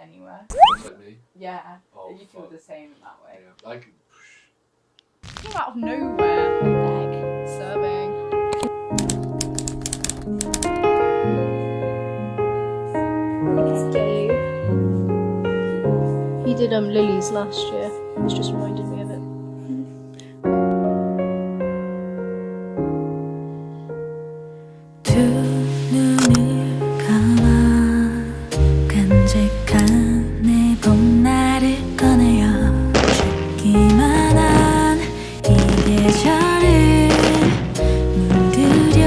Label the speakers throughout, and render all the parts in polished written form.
Speaker 1: anywhere.
Speaker 2: Just like me?
Speaker 1: Yeah.
Speaker 2: Oh,
Speaker 1: You feel the same in that way.
Speaker 2: Yeah. Like,
Speaker 1: Came out of nowhere. Serving.
Speaker 3: It's Dave. He did Lily's last year. It's just reminded me of it.
Speaker 4: 두 눈을 감아 깜찍한 내 봄날을 꺼내어 죽기만 한 이 계절을 물들여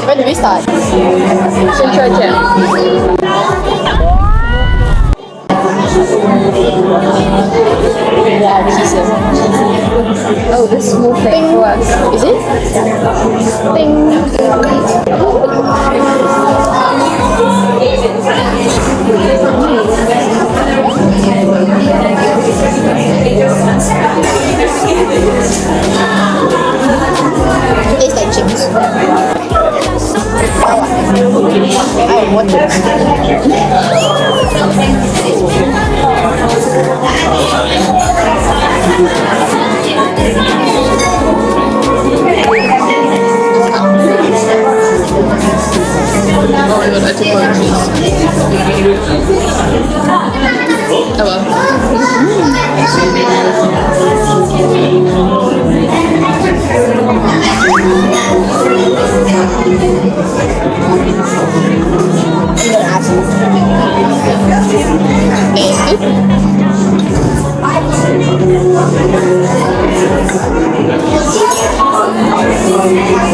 Speaker 3: When do we start? Yeah, cheesy. Oh, this small thing works. Is it? It tastes like chips. I want
Speaker 1: Oh my god, I took one cheese. Oh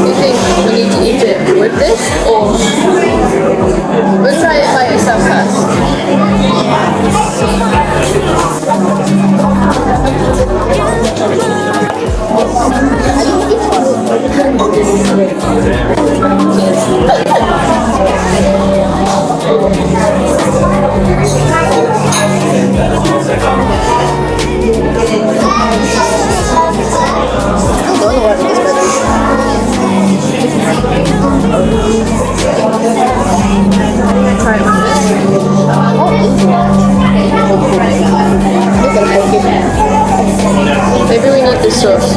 Speaker 1: You think we need to eat it with this, or we'll try it by itself Maybe we need the sauce.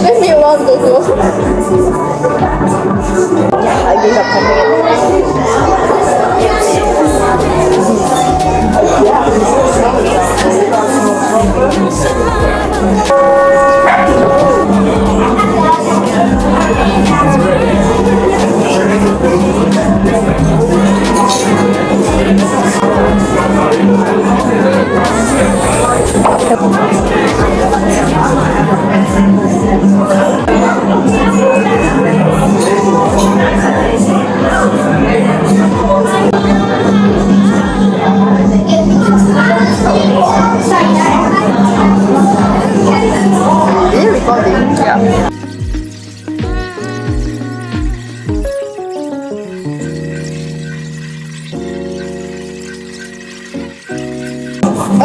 Speaker 1: Leave me alone, Goku. I gave up pumping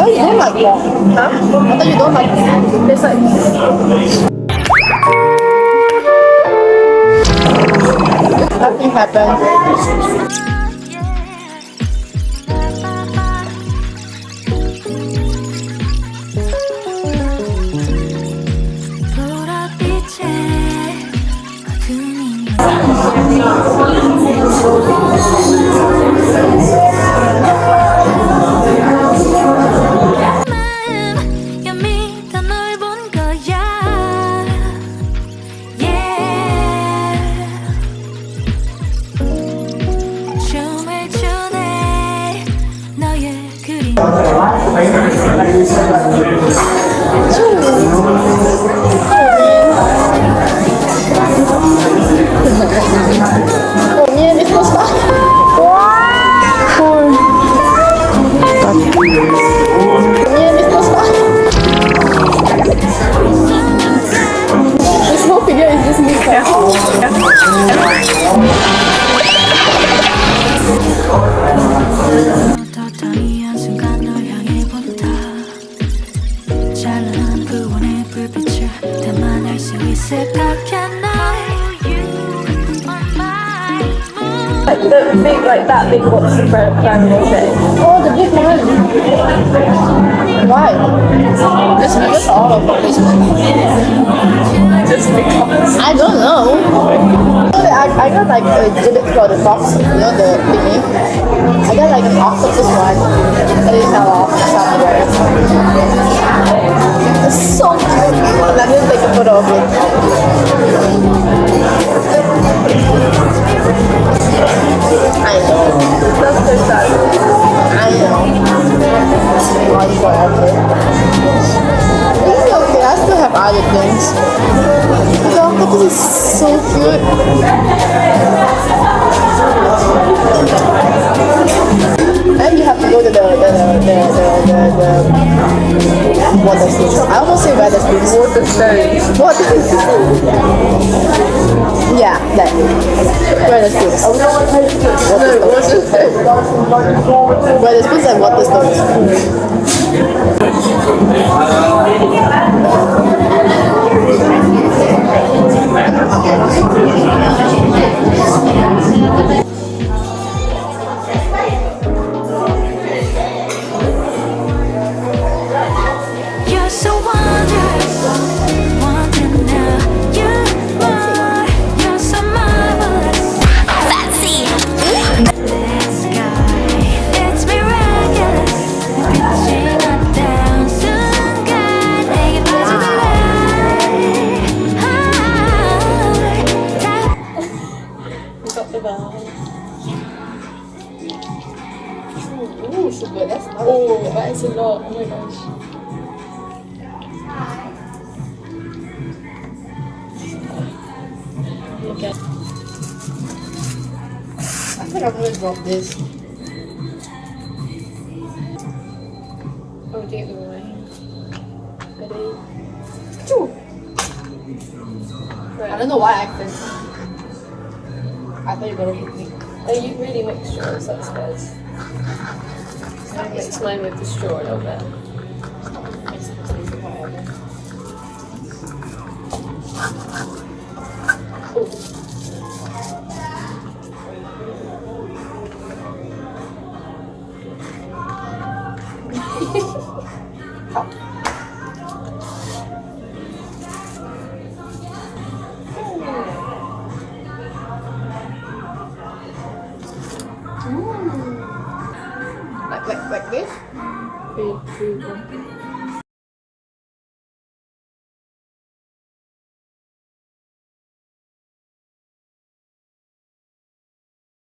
Speaker 1: Oh, you don't like that? Huh? I thought you don't like that. It's like... happen.
Speaker 3: The big, like that big box of primary thing.
Speaker 1: Oh, the big one. Why? That's all of it.
Speaker 3: Just because.
Speaker 1: I don't know. I got like a exhibit for the box, you know, the thingy. I got like an octopus one, and it fell off somewhere. It's so cute. Let me take a photo of it. I know.
Speaker 3: That's so sad.
Speaker 1: I know. It's okay, I still have other things. The octopus is so cute. And you have to go to the water station. I almost say water station.
Speaker 3: Water stones.
Speaker 1: Water yeah, that. Water spoons. Water spoons. Water spoons and water stones.
Speaker 4: You're so wonderful, wonder now. You are, you're so marvelous. Fancy. This sky, it's miraculous. Reaching up down, soon God, 내게
Speaker 1: Ooh, sugar. That's that is a lot. Oh my gosh. Okay. I think I'm gonna drop this. Oh, take it away. Ready? Choo! I don't know why I acted. I thought you were gonna hit me.
Speaker 3: Oh, you really make straws upstairs. So I mix mine with the straw a little bit.
Speaker 1: Like this?
Speaker 3: 3, 2, 1.